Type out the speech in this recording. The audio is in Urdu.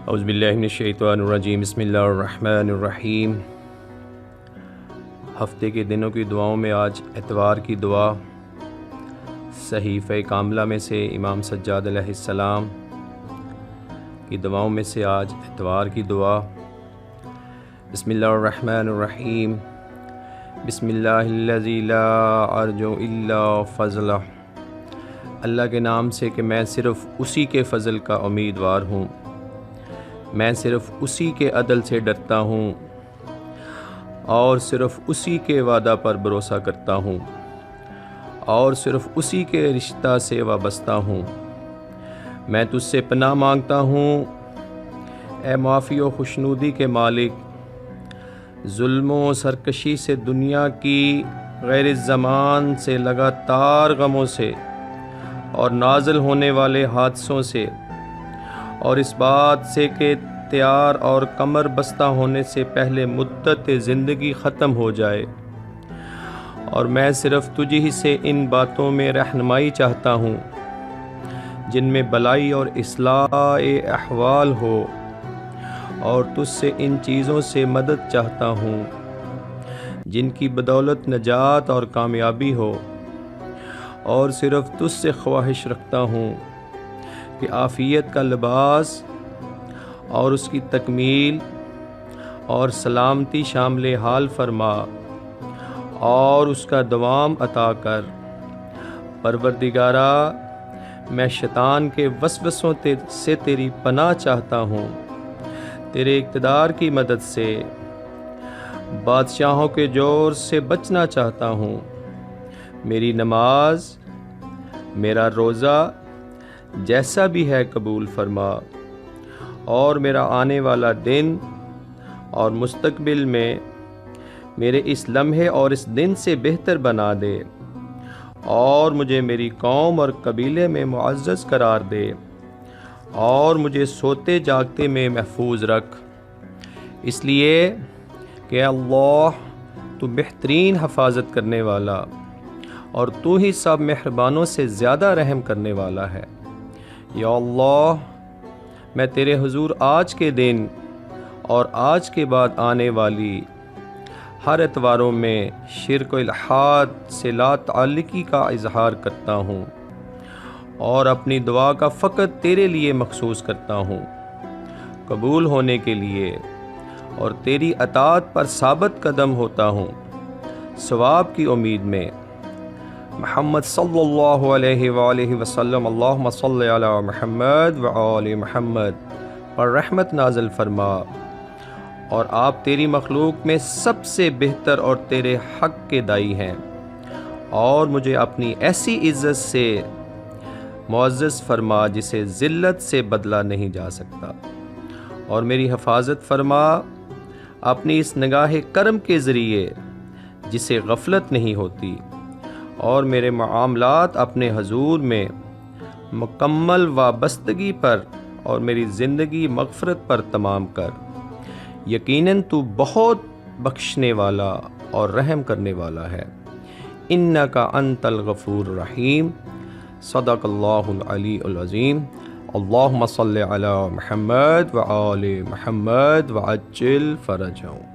اعوذ باللہ من الشیطان الرجیم، بسم اللہ الرحمن الرحیم۔ ہفتے کے دنوں کی دعاؤں میں آج اتوار کی دعا صحیفہ کاملہ میں سے امام سجاد علیہ السلام کی دعاؤں میں سے آج اتوار کی دعا۔ بسم اللہ الرحمن الرحیم، بسم اللہ الذی لا ارجو الا فضلہ۔ اللہ کے نام سے کہ میں صرف اسی کے فضل کا امیدوار ہوں، میں صرف اسی کے عدل سے ڈرتا ہوں اور صرف اسی کے وعدہ پر بھروسہ کرتا ہوں اور صرف اسی کے رشتہ سے وابستہ ہوں۔ میں تجھ سے پناہ مانگتا ہوں اے معافی و خوشنودی کے مالک، ظلم و سرکشی سے، دنیا کی غیر زمان سے، لگاتار غموں سے اور نازل ہونے والے حادثوں سے، اور اس بات سے کہ تیار اور کمر بستہ ہونے سے پہلے مدت زندگی ختم ہو جائے، اور میں صرف تجھ ہی سے ان باتوں میں رہنمائی چاہتا ہوں جن میں بلائی اور اصلاح احوال ہو، اور تجھ سے ان چیزوں سے مدد چاہتا ہوں جن کی بدولت نجات اور کامیابی ہو، اور صرف تجھ سے خواہش رکھتا ہوں کہ عافیت کا لباس اور اس کی تکمیل اور سلامتی شامل حال فرما اور اس کا دوام عطا کر۔ پروردگارا، میں شیطان کے وسوسوں سے تیری پناہ چاہتا ہوں، تیرے اقتدار کی مدد سے بادشاہوں کے جور سے بچنا چاہتا ہوں۔ میری نماز، میرا روزہ جیسا بھی ہے قبول فرما، اور میرا آنے والا دن اور مستقبل میں میرے اس لمحے اور اس دن سے بہتر بنا دے، اور مجھے میری قوم اور قبیلے میں معزز قرار دے، اور مجھے سوتے جاگتے میں محفوظ رکھ، اس لیے کہ اللہ تو بہترین حفاظت کرنے والا اور تو ہی سب مہربانوں سے زیادہ رحم کرنے والا ہے۔ یا اللہ، میں تیرے حضور آج کے دن اور آج کے بعد آنے والی ہر اتواروں میں شرک و الحاد سے لا تعلقی کا اظہار کرتا ہوں اور اپنی دعا کا فقط تیرے لیے مخصوص کرتا ہوں، قبول ہونے کے لیے، اور تیری اطاعت پر ثابت قدم ہوتا ہوں ثواب کی امید میں۔ محمد صلی اللہ علیہ وآلہ وسلم، اللہم صلی علی محمد وآل محمد پر رحمت نازل فرما، اور آپ تیری مخلوق میں سب سے بہتر اور تیرے حق کے دائی ہیں، اور مجھے اپنی ایسی عزت سے معزز فرما جسے ذلت سے بدلا نہیں جا سکتا، اور میری حفاظت فرما اپنی اس نگاہ کرم کے ذریعے جسے غفلت نہیں ہوتی، اور میرے معاملات اپنے حضور میں مکمل وابستگی پر اور میری زندگی مغفرت پر تمام کر۔ یقیناً تو بہت بخشنے والا اور رحم کرنے والا ہے۔ انک انت الغفور الرحیم۔ صدق اللہ العلی العظیم۔ اللہم صلی علی محمد وآل محمد وعجل فرجہم۔